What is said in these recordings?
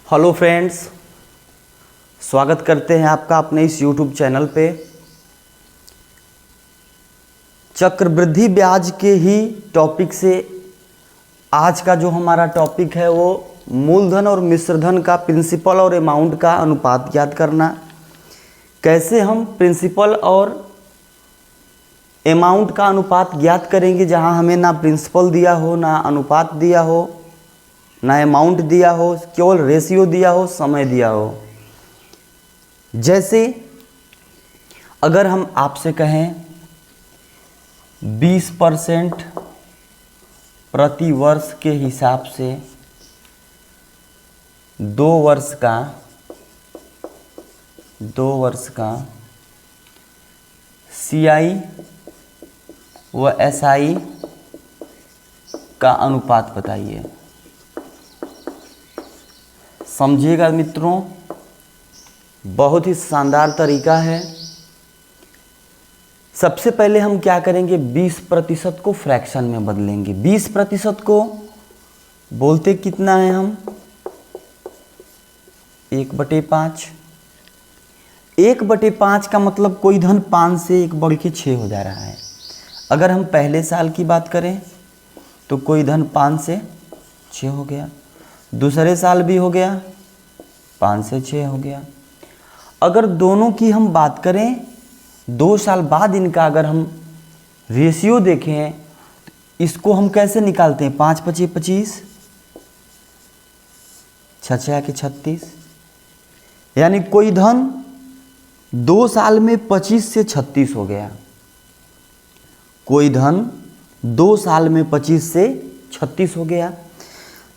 Hello friends, स्वागत करते हैं आपका अपने इस YouTube चैनल पे। चक्रवृद्धि ब्याज के ही टॉपिक से आज का जो हमारा टॉपिक है वो मूलधन और मिश्रधन का प्रिंसिपल और अमाउंट का अनुपात ज्ञात करना। कैसे हम प्रिंसिपल और अमाउंट का अनुपात ज्ञात करेंगे जहां हमें ना प्रिंसिपल दिया हो, ना अनुपात दिया हो, ना अमाउंट दिया हो, केवल रेशियो दिया हो, समय दिया हो। जैसे अगर हम आपसे कहें 20% प्रति वर्ष के हिसाब से 2 वर्ष का CI व SI का अनुपात बताइए। समझिएगा मित्रों, बहुत ही शानदार तरीका है। सबसे पहले हम क्या करेंगे, 20% को फ्रैक्शन में बदलेंगे। 20% को बोलते कितना है हम, 1/5। 1/5 का मतलब कोई धन 5 से 1/6 हो जा रहा है। अगर हम पहले साल की बात करें तो कोई धन 5 से 6 हो गया, दूसरे साल भी हो गया, 5 से 6 हो गया। अगर दोनों की हम बात करें 2 साल बाद इनका अगर हम रेशियो देखें तो इसको हम कैसे निकालते हैं, 5×5 = 25, 6×6 = 36। यानी कोई धन 2 साल में 25 से 36 हो गया। कोई धन 2 साल में 25 से 36 हो गया।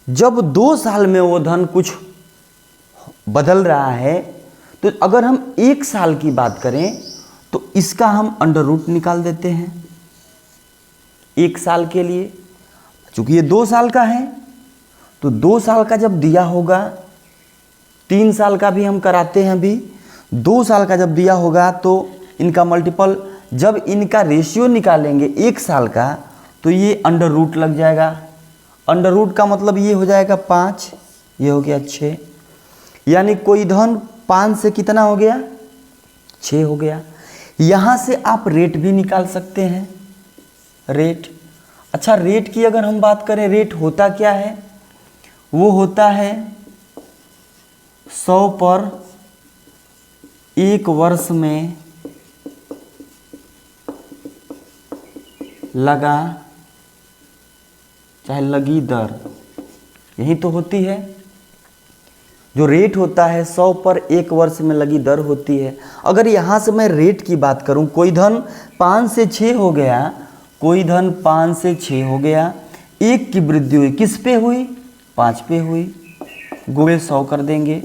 जब 2 साल में वो धन कुछ बदल रहा है तो अगर हम 1 साल की बात करें तो इसका हम अंडर रूट निकाल देते हैं 1 साल के लिए। चूंकि ये 2 साल का है तो 2 साल का जब दिया होगा, 3 साल का भी हम कराते हैं अभी, 2 साल का जब दिया होगा तो इनका मल्टीपल, जब इनका रेशियो निकालेंगे 1 साल का तो ये अंडर रूट लग जाएगा। अंडर रूट का मतलब ये हो जाएगा 5, ये हो गया 6। यानी कोई धन 5 से कितना हो गया, 6 हो गया। यहाँ से आप रेट भी निकाल सकते हैं, रेट। अच्छा, रेट की अगर हम बात करें, रेट होता क्या है, वो होता है 100 पर 1 वर्ष में लगा चाहे लगी दर, यही तो होती है। जो रेट होता है 100 पर 1 वर्ष में लगी दर होती है। अगर यहाँ से मैं रेट की बात करूँ, कोई धन 5 से 6 हो गया, कोई धन 5 से 6 हो गया, 1 की वृद्धि हुई, किस पे हुई, 5 पे हुई, गुणे 100 कर देंगे,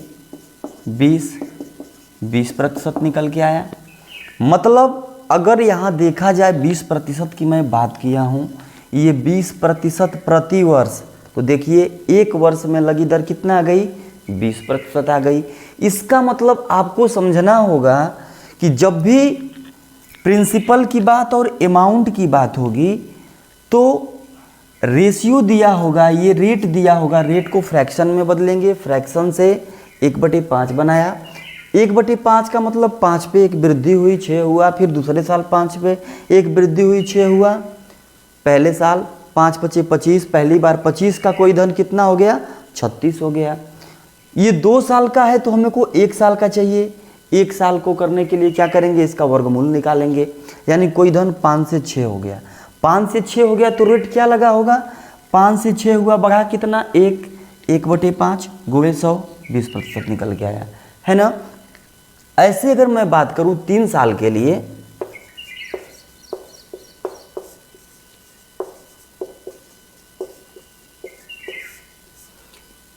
20% निकल के आया। मतलब अगर यहाँ देखा जाए 20% की मैं बात किया हूँ, ये 20% प्रति वर्ष, तो देखिए 1 वर्ष में लगी दर कितना आ गई, 20% आ गई। इसका मतलब आपको समझना होगा कि जब भी प्रिंसिपल की बात और अमाउंट की बात होगी तो रेशियो दिया होगा, ये रेट दिया होगा, रेट को फ्रैक्शन में बदलेंगे। फ्रैक्शन से 1/5 बनाया, 1/5 का मतलब 5 पे 1 वृद्धि हुई, 6 हुआ। फिर दूसरे साल 5 पे 1 वृद्धि हुई, 6 हुआ। पहले साल 5×5 = 25, पहली बार 25 का कोई धन कितना हो गया, 36 हो गया। ये 2 साल का है तो हमें को 1 साल का चाहिए। 1 साल को करने के लिए क्या करेंगे, इसका वर्गमूल निकालेंगे। यानी कोई धन 5 से 6 हो गया, 5 से 6 हो गया तो रेट क्या लगा होगा, 5 से 6 हुआ, बढ़ा कितना, 1/5 गुणे 100, 20% निकल के आया, है ना। ऐसे अगर मैं बात करूं 3 साल के लिए,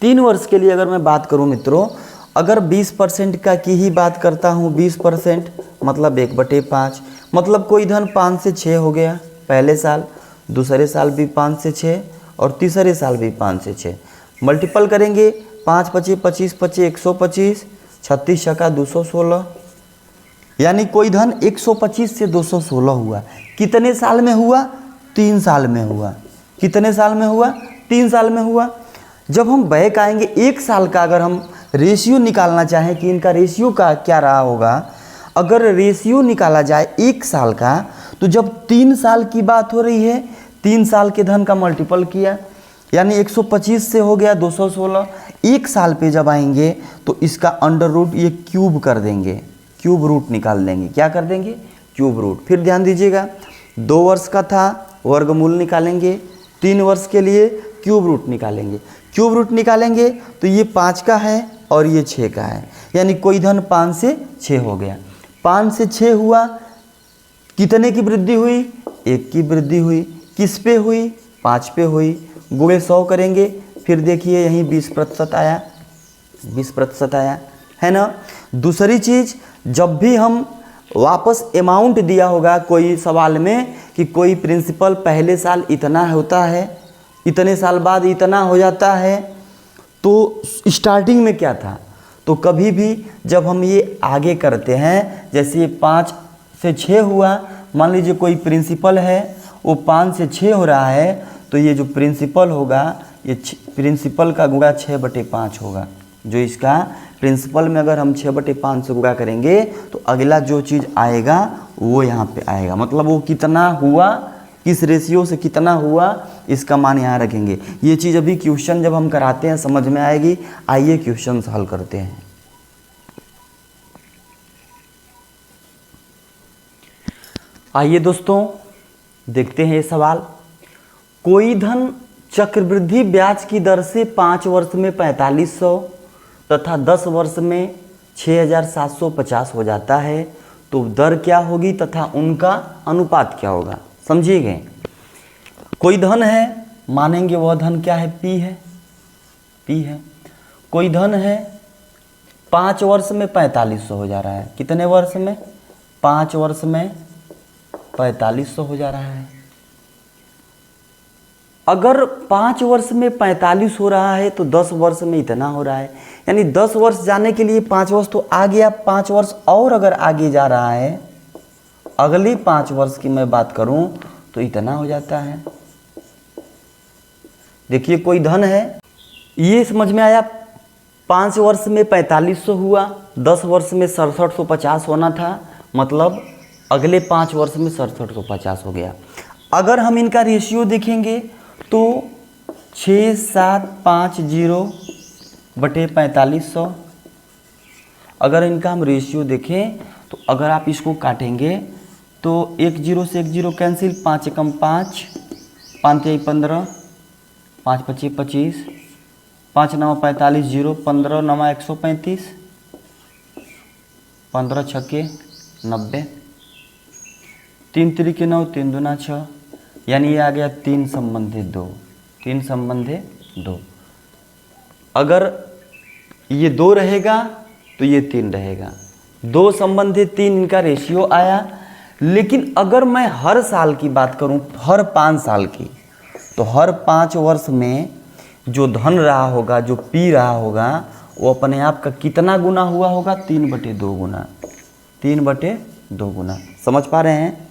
तीन वर्ष के लिए अगर मैं बात करूं मित्रों, अगर 20% का की ही बात करता हूं, 20% मतलब 1/5, मतलब कोई धन 5 से 6 हो गया पहले साल, दूसरे साल भी 5 से 6 और तीसरे साल भी 5 से 6। मल्टीपल करेंगे, 5×5 = 25, 25 125, 36×6 = 216। यानी कोई धन 125 से 216 हुआ। कितने साल में हुआ, 3 साल में हुआ। कितने साल में हुआ, 3 साल में हुआ। जब हम बैक आएंगे 1 साल का अगर हम रेशियो निकालना चाहें कि इनका रेशियो का क्या रहा होगा, अगर रेशियो निकाला जाए 1 साल का, तो जब 3 साल की बात हो रही है 3 साल के धन का मल्टीपल किया, यानी 125 से हो गया 216। 1 साल पे जब आएंगे तो इसका अंडर रूट ये क्यूब कर देंगे, क्यूब रूट निकाल देंगे। क्या कर देंगे? Cube root. फिर ध्यान दीजिएगा, 2 वर्ष का था वर्गमूल निकालेंगे, 3 वर्ष के लिए क्यूब रूट निकालेंगे। क्यूब रूट निकालेंगे तो ये 5 का है और ये 6 का है, यानी कोई धन 5 से 6 हो गया। 5 से 6 हुआ, कितने की वृद्धि हुई? 1 की वृद्धि हुई। किस पे हुई? 5 पे हुई। गुणे 100 करेंगे, फिर देखिए यहीं 20% आया, 20% आया, है ना। दूसरी चीज़, जब भी हम वापस अमाउंट दिया होगा कोई सवाल में कि कोई प्रिंसिपल पहले साल इतना होता है, इतने साल बाद इतना हो जाता है, तो स्टार्टिंग में क्या था, तो कभी भी जब हम ये आगे करते हैं, जैसे ये 5 से 6 हुआ, मान लीजिए कोई प्रिंसिपल है वो 5 से 6 हो रहा है, तो ये जो प्रिंसिपल होगा ये प्रिंसिपल का गुणा 6/5 होगा। जो इसका प्रिंसिपल में अगर हम 6/5 से गुणा करेंगे तो अगला जो चीज़ आएगा वो यहाँ पे आएगा, मतलब वो कितना हुआ, किस रेशियो से कितना हुआ, इसका मान यहाँ रखेंगे। ये चीज़ अभी क्वेश्चन जब हम कराते हैं समझ में आएगी। आइए क्वेश्चन हल करते हैं। आइए दोस्तों देखते हैं ये सवाल। कोई धन चक्रवृद्धि ब्याज की दर से 5 वर्ष में 4500 तथा 10 वर्ष में 6750 हो जाता है, तो दर क्या होगी तथा उनका अनुपात क्या होगा? समझिए गए। कोई धन है, मानेंगे वह धन क्या है? पी है, पी है। कोई धन है 5 वर्ष में 4500 हो जा रहा है। कितने वर्ष में? 5 वर्ष में 4500 हो जा रहा है। अगर 5 वर्ष में 45 हो रहा है तो 10 वर्ष में इतना हो रहा है, यानी 10 वर्ष जाने के लिए 5 वर्ष तो आ गया, 5 वर्ष और अगर आगे जा रहा है, अगले 5 वर्ष की मैं बात करूं तो इतना हो जाता है। देखिए कोई धन है, ये समझ में आया। 5 वर्ष में 4500 हुआ, 10 वर्ष में 6750 होना था, मतलब अगले 5 वर्ष में 6750 हो गया। अगर हम इनका रेशियो देखेंगे तो 6750/4500, अगर इनका हम रेशियो देखें तो अगर आप इसको काटेंगे तो 1 0 से 1 0 कैंसिल, 5 एकम 5, 5 3 15, 5 25 25, 5 9 45 0, 15 9 135, 15 छक्के 90, 3 3 9, 3 दूना 6, यानी ये आ गया 3 संबंधित 2, 3 संबंधित 2। अगर ये 2 रहेगा तो ये 3 रहेगा, 2 संबंधित 3 इनका रेशियो आया। लेकिन अगर मैं हर साल की बात करूं, हर 5 साल की, तो हर 5 वर्ष में जो धन रहा होगा, जो पी रहा होगा, वो अपने आप का कितना गुना हुआ होगा? 3/2 गुना, 3/2 गुना। समझ पा रहे हैं?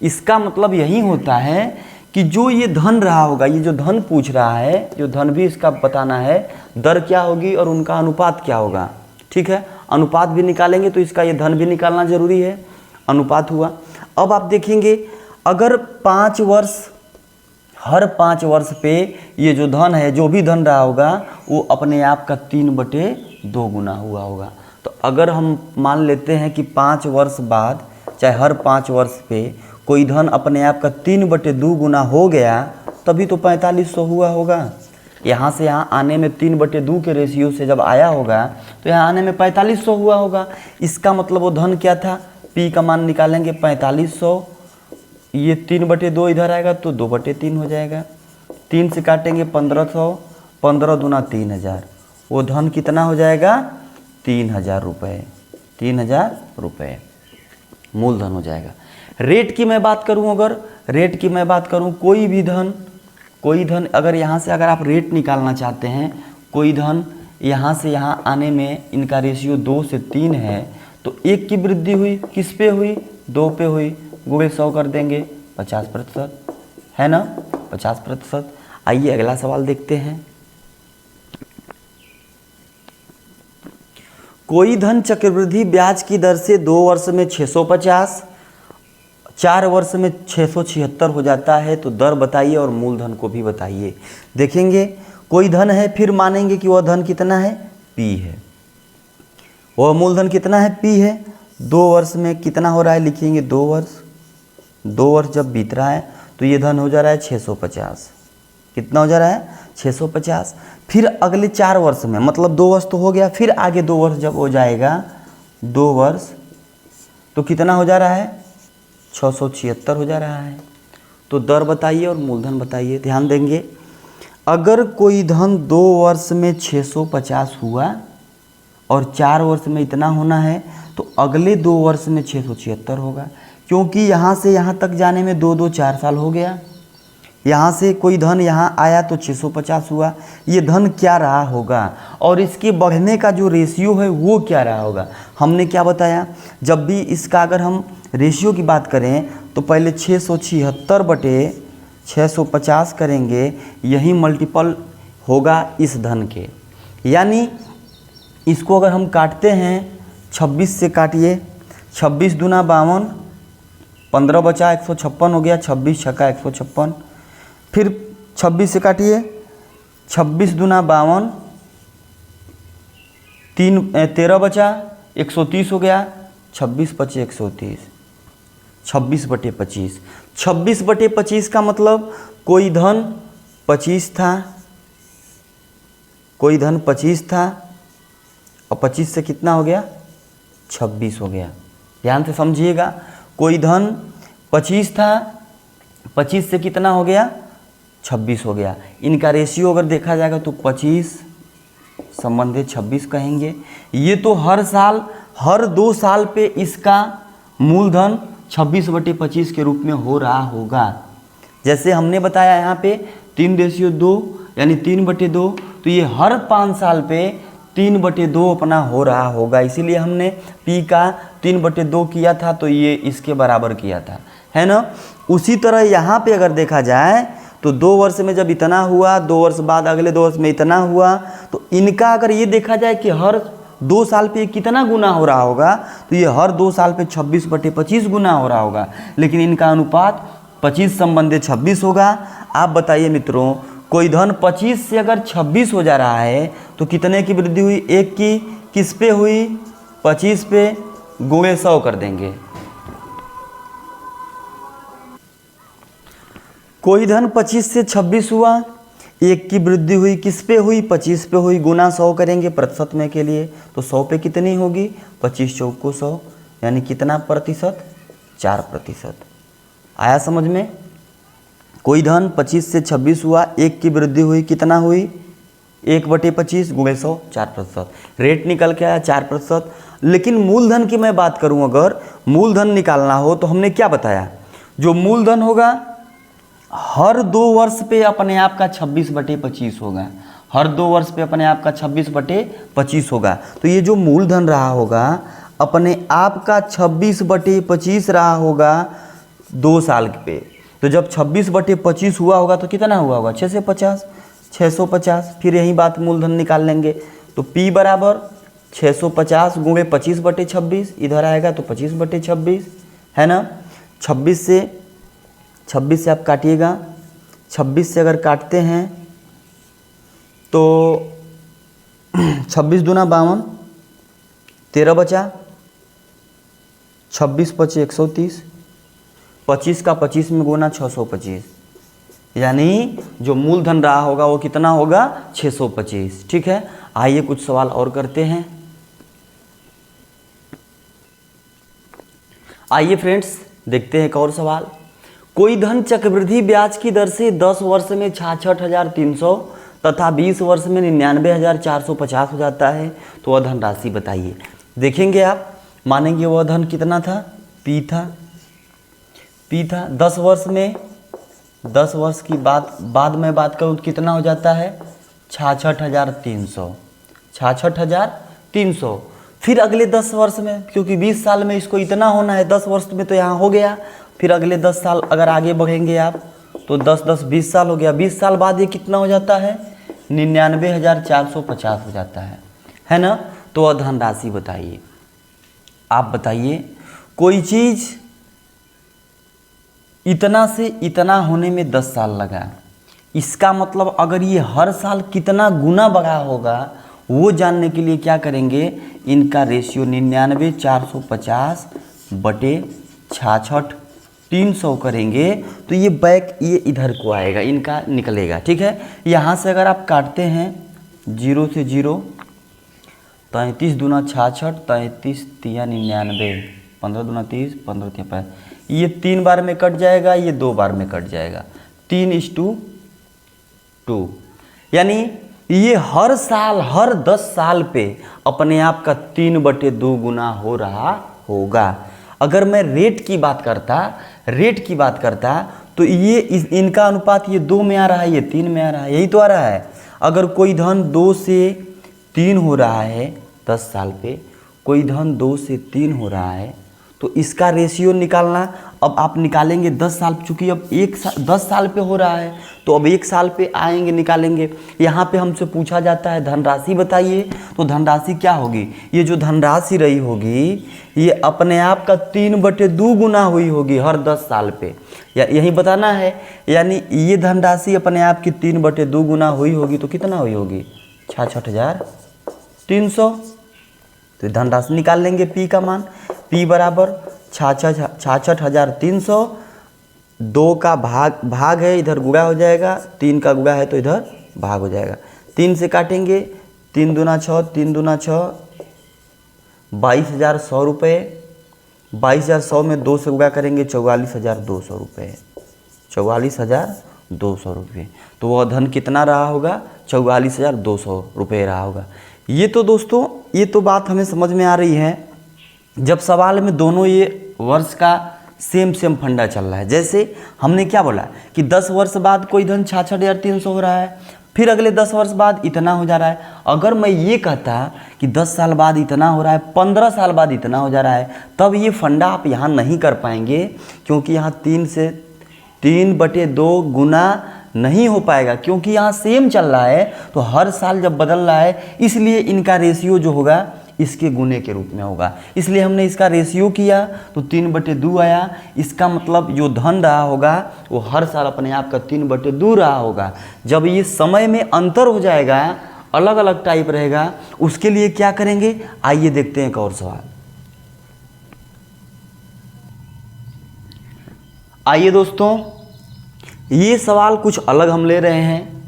इसका मतलब यही होता है कि जो ये धन रहा होगा, ये जो धन पूछ रहा है, जो धन भी इसका बताना है, दर क्या होगी और उनका अनुपात क्या होगा। ठीक है, अनुपात भी निकालेंगे तो इसका ये धन भी निकालना जरूरी है। अनुपात हुआ। अब आप देखेंगे अगर 5 वर्ष, हर 5 वर्ष पे ये जो धन है, जो भी धन रहा होगा, वो अपने आप का 3/2 गुना हुआ होगा। तो अगर हम मान लेते हैं कि 5 वर्ष बाद, चाहे हर 5 वर्ष पे कोई धन अपने आप का 3/2 गुना हो गया, तभी तो 4500 हुआ होगा। यहाँ से यहाँ आने में 3/2 के रेशियो से जब आया होगा तो यहाँ आने में 4500 हुआ होगा। इसका मतलब वो धन क्या था? पी का मान निकालेंगे 4500, ये 3/2 इधर आएगा तो 2/3 हो जाएगा। 3 से काटेंगे 1500, 15 दूना 3000, वो धन कितना हो जाएगा? 3000 रुपये, 3000 रुपये मूलधन हो जाएगा। रेट की मैं बात करूं, अगर रेट की मैं बात करूं, कोई धन अगर यहाँ से अगर आप रेट निकालना चाहते हैं, कोई धन यहाँ से यहाँ आने में इनका रेशियो 2 से 3 है, तो 1 की वृद्धि हुई, किस पे हुई? 2 पे हुई, गुणे 100 कर देंगे, 50%, है ना, 50%। आइए अगला सवाल देखते हैं। कोई धन चक्रवृद्धि ब्याज की दर से 2 वर्ष में 650, 4 वर्ष में 676 हो जाता है, तो दर बताइए और मूलधन को भी बताइए। देखेंगे कोई धन है, फिर मानेंगे कि वह धन कितना है, पी है। वह मूलधन कितना है, पी है। 2 वर्ष में कितना हो रहा है, लिखेंगे 2 वर्ष। 2 वर्ष जब बीत रहा है तो ये धन हो जा रहा है 650। कितना हो जा रहा है, 650। फिर अगले 4 वर्ष में, मतलब 2 वर्ष तो हो गया, फिर आगे 2 वर्ष जब हो जाएगा, 2 वर्ष तो कितना हो जा रहा है, 676 हो जा रहा है। तो दर बताइए और मूलधन बताइए। ध्यान देंगे, अगर कोई धन 2 वर्ष में 650 हुआ और 4 वर्ष में इतना होना है, तो अगले 2 वर्ष में 676 होगा, क्योंकि यहाँ से यहाँ तक जाने में 2 2 4 साल हो गया। यहाँ से कोई धन यहाँ आया तो 650 हुआ। ये धन क्या रहा होगा और इसके बढ़ने का जो रेशियो है वो क्या रहा होगा। हमने क्या बताया, जब भी इसका अगर हम रेशियो की बात करें तो पहले 676 बटे 650 करेंगे, यही मल्टीपल होगा इस धन के। यानी इसको अगर हम काटते हैं 26 से काटिए, 26 दूना 52, 15 बचा 156 हो गया, 26 छक्का 156। फिर 26 से काटिए, 26 दूना 52, 13 बचा 130 हो गया, 26 बचे 130, 26 बटे 25। 26 बटे 25 का मतलब कोई धन 25 था, कोई धन 25 था और 25 से कितना हो गया, 26 हो गया। ध्यान से समझिएगा, कोई धन 25 था, 25 से कितना हो गया, 26 हो गया। इनका रेशियो अगर देखा जाएगा तो 25 संबंधित 26 कहेंगे। ये तो हर साल, हर 2 साल पे इसका मूलधन 26 बटे 25 के रूप में हो रहा होगा। जैसे हमने बताया यहाँ पे 3:2 यानी 3/2, तो ये हर 5 साल पे 3/2 अपना हो रहा होगा। इसीलिए हमने पी का 3/2 किया था, तो ये इसके बराबर किया था, है ना। उसी तरह यहाँ पे अगर देखा जाए तो 2 वर्ष में जब इतना हुआ, 2 वर्ष बाद अगले 2 वर्ष में इतना हुआ, तो इनका अगर ये देखा जाए कि हर 2 साल पे कितना गुना हो रहा होगा, तो ये हर 2 साल पे 26 बटे 25 गुना हो रहा होगा। लेकिन इनका अनुपात 25 संबंधित 26 होगा। आप बताइए मित्रों, कोई धन 25 से अगर 26 हो जा रहा है तो कितने की वृद्धि हुई, 1 की, किस पे हुई, 25 पे, गुणे 100 कर देंगे। कोई धन 25 से 26 हुआ, 1 की वृद्धि हुई, किस पे हुई, 25 पे हुई, गुना 100 करेंगे प्रतिशत में के लिए, तो 100 पे कितनी होगी, 25 चौको 100, यानी कितना प्रतिशत, 4%। आया समझ में। कोई धन 25 से 26 हुआ, 1 की वृद्धि हुई, कितना हुई, 1/25 गुणे 100, 4%। रेट निकल के आया 4%। लेकिन मूलधन की मैं बात करूं, अगर मूलधन निकालना हो तो हमने क्या बताया, जो मूलधन होगा हर 2 वर्ष पे अपने आप का 26/25 होगा। हर 2 वर्ष पे अपने आप का 26/25 होगा। तो ये जो मूलधन रहा होगा अपने आप का 26/25 रहा होगा 2 साल पे। तो जब 26/25 हुआ होगा तो कितना हुआ होगा, 6 से 50, 650। फिर यही बात मूलधन निकाल लेंगे, तो P बराबर 650 गुणे 25/26, इधर आएगा तो 25/26, है ना। 26 से आप काटिएगा, 26 से अगर काटते हैं तो 26 दूना 52, 13 बचा, 26 बचे 130, 25 का 25 में गुना 625, यानी जो मूलधन रहा होगा वो कितना होगा, 625। ठीक है, आइए कुछ सवाल और करते हैं। आइए फ्रेंड्स देखते हैं एक और सवाल। कोई धन चक्रवृद्धि ब्याज की दर से 10 वर्ष में 66,300 तथा 20 वर्ष में 99,450 हो जाता है, तो वह धन राशि बताइए। देखेंगे आप, मानेंगे वह धन कितना था, पी था। 10 वर्ष में, 10 वर्ष की बाद में बात करूँ तो कितना हो जाता है, 66,300, 66,300। फिर अगले 10 वर्ष में, क्योंकि 20 साल में इसको इतना होना है, 10 वर्ष में तो यहाँ हो गया। फिर अगले 10 साल अगर आगे बढ़ेंगे आप तो 10 20 साल हो गया। 20 साल बाद ये कितना हो जाता है, 99,450 हो जाता है ना। तो वह धनराशि बताइए। आप बताइए, कोई चीज़ इतना से इतना होने में 10 साल लगा, इसका मतलब अगर ये हर साल कितना गुना बढ़ा होगा वो जानने के लिए क्या करेंगे, इनका रेशियो 99 450 बटे 66 300 करेंगे तो ये बैक ये इधर को आएगा, इनका निकलेगा। ठीक है, यहाँ से अगर आप काटते हैं 0 से 0, 33 दूना 66, 33 तिया 99, 15 दूना 30, 15 तिया 5, ये 3 बार में कट जाएगा, ये 2 बार में कट जाएगा, 3:2। यानी ये हर साल हर 10 साल पे अपने आप का 3/2 गुना हो रहा होगा। अगर मैं रेट की बात करता तो ये इनका अनुपात ये 2 में आ रहा है, ये 3 में आ रहा है, यही तो आ रहा है। अगर कोई धन 2 से 3 हो रहा है 10 साल पे, कोई धन 2 से 3 हो रहा है तो इसका रेशियो निकालना, अब आप निकालेंगे 10 साल, चूँकि अब 10 साल पे हो रहा है तो अब 1 साल पे आएंगे निकालेंगे। यहाँ पे हमसे पूछा जाता है धनराशि बताइए, तो धनराशि क्या होगी, ये जो धनराशि रही होगी ये अपने आप का 3/2 गुना हुई होगी हर 10 साल पे, या यही बताना है। यानी ये धनराशि अपने आप की 3/2 गुना हुई होगी तो कितना हुई होगी, 66,300। तो धनराशि निकाल लेंगे पी का मान, पी बराबर 66,300, 2 का भाग है इधर गुणा हो जाएगा, 3 का गुणा है तो इधर भाग हो जाएगा। 3 से काटेंगे, 3 दूना 6, 3 दूना 6, 22,100 रुपये। 22,100 में 2 से गुणा करेंगे 44,200 रुपये, 44,200 रुपये। तो वह धन कितना रहा होगा, 44,200 रुपये रहा होगा। ये तो दोस्तों ये तो बात हमें समझ में आ रही है जब सवाल में दोनों ये वर्ष का सेम फंडा चल रहा है। जैसे हमने क्या बोला कि 10 वर्ष बाद कोई धन 66,300 हो रहा है, फिर अगले 10 वर्ष बाद इतना हो जा रहा है। अगर मैं ये कहता कि 10 साल बाद इतना हो रहा है, 15 साल बाद इतना हो जा रहा है, तब ये फंडा आप यहाँ नहीं कर पाएंगे, क्योंकि यहाँ 3 से 3/2 गुना नहीं हो पाएगा, क्योंकि यहाँ सेम चल रहा है तो हर साल जब बदल रहा है इसलिए इनका रेशियो जो होगा इसके गुने के रूप में होगा। इसलिए हमने इसका रेशियो किया तो 3/2 आया। इसका मतलब जो धन रहा होगा वो हर साल अपने आप का 3/2 रहा होगा। जब ये समय में अंतर हो जाएगा, अलग अलग टाइप रहेगा, उसके लिए क्या करेंगे, आइए देखते हैं एक और सवाल। आइए दोस्तों, ये सवाल कुछ अलग हम ले रहे हैं।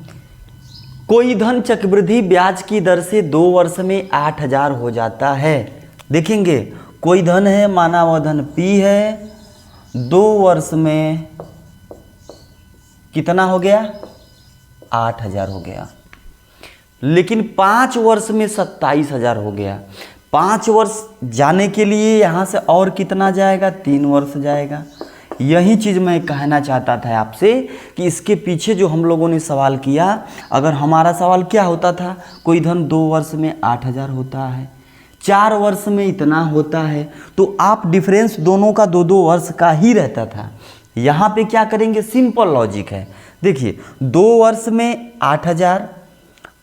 कोई धन चक्रवृद्धि ब्याज की दर से 2 वर्ष में 8,000 हो जाता है। देखेंगे कोई धन है, माना वह धन P है, 2 वर्ष में कितना हो गया, 8,000 हो गया। लेकिन 5 वर्ष में 27,000 हो गया। 5 वर्ष जाने के लिए यहाँ से और कितना जाएगा, 3 वर्ष जाएगा। यही चीज़ मैं कहना चाहता था आपसे कि इसके पीछे जो हम लोगों ने सवाल किया, अगर हमारा सवाल क्या होता था, कोई धन 2 वर्ष में 8,000 होता है, 4 वर्ष में इतना होता है, तो आप डिफरेंस दोनों का 2-2 वर्ष का ही रहता था। यहाँ पे क्या करेंगे, सिंपल लॉजिक है। देखिए 2 वर्ष में 8,000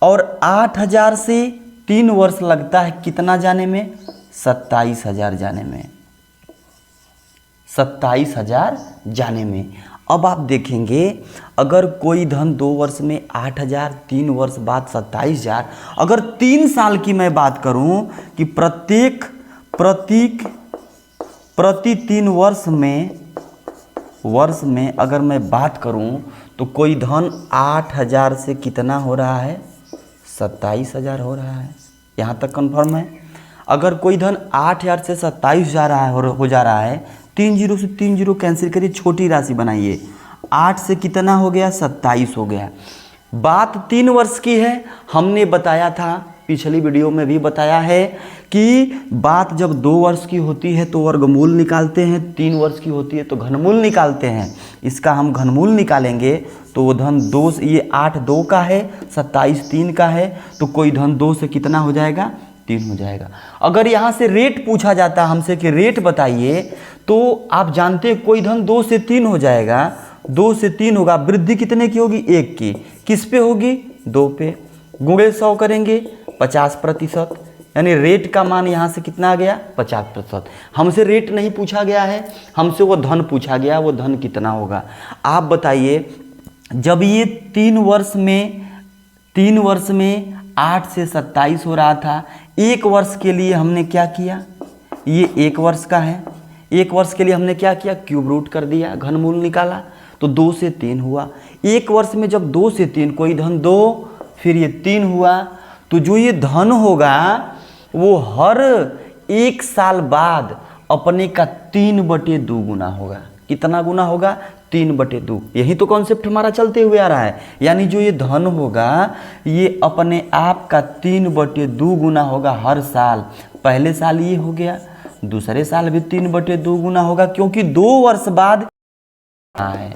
और 8,000 से 3 वर्ष लगता है कितना जाने में, 27,000 जाने में, 27,000 जाने में। अब आप देखेंगे अगर कोई धन 2 वर्ष में 8,000, 3 वर्ष बाद 27,000, अगर 3 साल की मैं बात करूं कि प्रति 3 वर्ष में अगर मैं बात करूं तो कोई धन 8,000 से कितना हो रहा है, 27,000 हो रहा है। यहाँ तक कंफर्म है। अगर कोई धन 8,000 से 27,000 हो जा रहा है, 3 जीरो से 3 जीरो कैंसिल करिए, छोटी राशि बनाइए, 8 से कितना हो गया, 27 हो गया। बात 3 वर्ष की है। हमने बताया था, पिछली वीडियो में भी बताया है कि बात जब 2 वर्ष की होती है तो वर्गमूल निकालते हैं, 3 वर्ष की होती है तो घनमूल निकालते हैं। इसका हम घनमूल निकालेंगे तो वो धन 2 से, ये 8 2 का है, 27 3 का है, तो कोई धन 2 से कितना हो जाएगा, 3 हो जाएगा। अगर यहाँ से रेट पूछा जाता हमसे कि रेट बताइए, तो आप जानते हैं कोई धन 2 से 3 हो जाएगा, 2 से 3 होगा, वृद्धि कितने की होगी, 1 की। किस पे होगी, 2 पे। गुणे 100 करेंगे 50%, यानी रेट का मान यहाँ से कितना आ गया 50%। हमसे रेट नहीं पूछा गया है, हमसे वो धन पूछा गया, वो धन कितना होगा। आप बताइए, जब ये 3 वर्ष में 8 से 27 हो रहा था, 1 वर्ष के लिए हमने क्या किया, ये 1 वर्ष का है, 1 वर्ष के लिए हमने क्या किया, क्यूब रूट कर दिया, घनमूल निकाला, तो 2 से 3 हुआ। 1 वर्ष में जब 2 से 3, कोई धन 2 फिर ये 3 हुआ, तो जो ये धन होगा वो हर 1 साल बाद अपने का 3/2 गुना होगा। कितना गुना होगा, 3/2। यही तो कॉन्सेप्ट हमारा चलते हुए आ रहा है। यानी जो ये धन होगा ये अपने आप का 3/2 गुना होगा हर साल। पहले साल ये हो गया, दूसरे साल भी 3/2 गुना होगा, क्योंकि 2 वर्ष बाद है।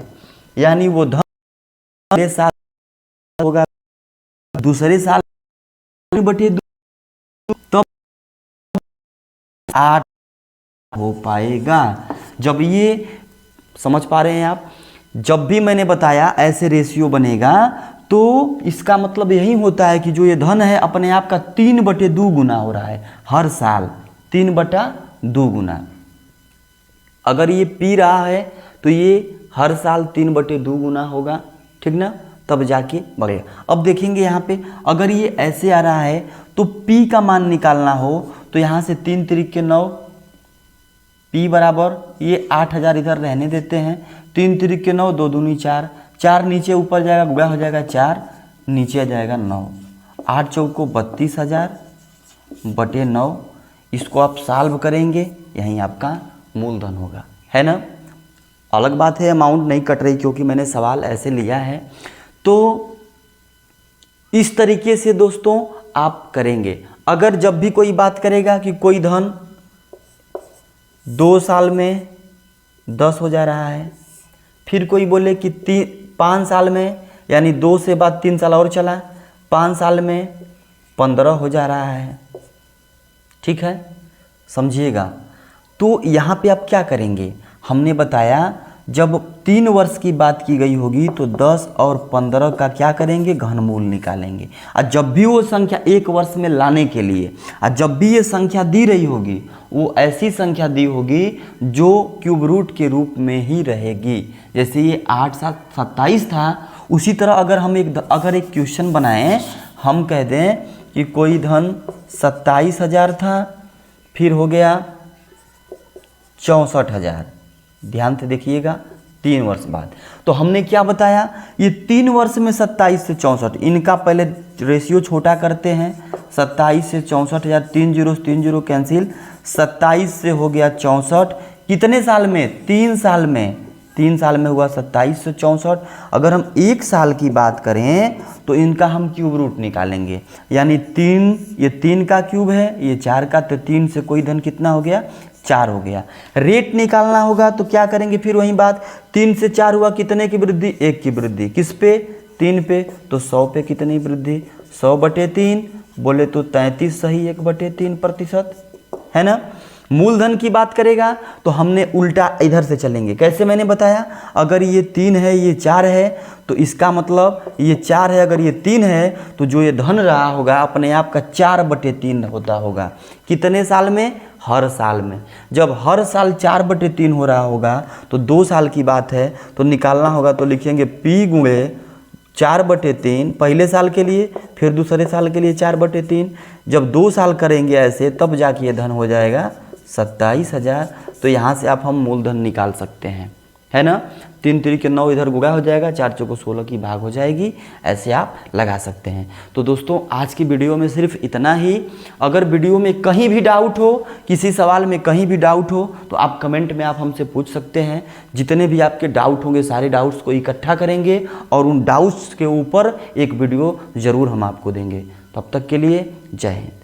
यानी वो धन पहले साल होगा, दूसरे साल 3/2, तब 8 हो पाएगा। जब ये समझ पा रहे हैं आप, जब भी मैंने बताया ऐसे रेशियो बनेगा तो इसका मतलब यही होता है कि जो ये धन है अपने आप का 3/2 गुना हो रहा है हर साल, 3/2 गुना। अगर ये पी रहा है तो ये हर साल 3/2 गुना होगा, ठीक ना, तब जाके बढ़ेगा। अब देखेंगे यहाँ पे, अगर ये ऐसे आ रहा है तो P का मान निकालना हो तो यहाँ से 3 त्रिक 9, P बराबर ये 8000 इधर रहने देते हैं, 3 त्रिक 9, 2 दूनी 4, 4 नीचे ऊपर जाएगा, गुणा हो जाएगा 4, नीचे आ जाएगा 9, 8 चौको 32,000/9। इसको आप सॉल्व करेंगे, यहीं आपका मूलधन होगा, है ना। अलग बात है अमाउंट नहीं कट रही क्योंकि मैंने सवाल ऐसे लिया है। तो इस तरीके से दोस्तों आप करेंगे। अगर जब भी कोई बात करेगा कि कोई धन 2 साल में 10 हो जा रहा है, फिर कोई बोले कि 5 साल में, यानी 2 से बाद 3 साल और चला, 5 साल में 15 हो जा रहा है, ठीक है, समझिएगा। तो यहाँ पे आप क्या करेंगे, हमने बताया जब 3 वर्ष की बात की गई होगी तो 10 और 15 का क्या करेंगे, घनमूल निकालेंगे। और जब भी वो संख्या 1 वर्ष में लाने के लिए, और जब भी ये संख्या दी रही होगी वो ऐसी संख्या दी होगी जो क्यूब रूट के रूप में ही रहेगी। जैसे ये 8 7 27 था, उसी तरह अगर हम अगर एक क्वेश्चन बनाएं, हम कह दें कि कोई धन 27,000 था, फिर हो गया 64,000। ध्यान से देखिएगा, 3 वर्ष बाद। तो हमने क्या बताया, ये 3 वर्ष में 27 से 64, इनका पहले रेशियो छोटा करते हैं। 27 से 64,000, 3 0 कैंसिल, 27 से हो गया 64। कितने साल में, 3 साल में, 3 साल में हुआ 27 से 64। अगर हम 1 साल की बात करें तो इनका हम क्यूब रूट निकालेंगे, यानी 3, ये 3 का क्यूब है, ये 4 का, तो 3 से कोई धन कितना हो गया, 4 हो गया। रेट निकालना होगा तो क्या करेंगे, फिर वही बात, 3 से 4 हुआ, कितने की वृद्धि, 1 की वृद्धि, किस पे, 3 पे, तो 100 पे कितनी वृद्धि, 100/3, बोले तो 33 सही 1/3%, है ना। मूलधन की बात करेगा तो हमने उल्टा इधर से चलेंगे। कैसे, मैंने बताया, अगर ये 3 है, ये 4 है, तो इसका मतलब ये 4 है, अगर ये 3 है तो जो ये धन रहा होगा अपने आप का 4/3 होता होगा। कितने साल में, हर साल में। जब हर साल 4/3 हो रहा होगा तो 2 साल की बात है, तो निकालना होगा तो लिखेंगे P गुणे 4/3 पहले साल के लिए, फिर दूसरे साल के लिए 4/3। जब 2 साल करेंगे ऐसे, तब जाके ये धन हो जाएगा 27,000। तो यहाँ से आप हम मूलधन निकाल सकते हैं, है ना। 3 त्रिक 9 इधर गुणा हो जाएगा, 4 चौको 16 की भाग हो जाएगी, ऐसे आप लगा सकते हैं। तो दोस्तों आज की वीडियो में सिर्फ इतना ही। अगर वीडियो में कहीं भी डाउट हो, किसी सवाल में कहीं भी डाउट हो, तो आप कमेंट में आप हमसे पूछ सकते हैं। जितने भी आपके डाउट होंगे सारे डाउट्स को इकट्ठा करेंगे और उन डाउट्स के ऊपर एक वीडियो ज़रूर हम आपको देंगे। तब तक के लिए जय हिंद।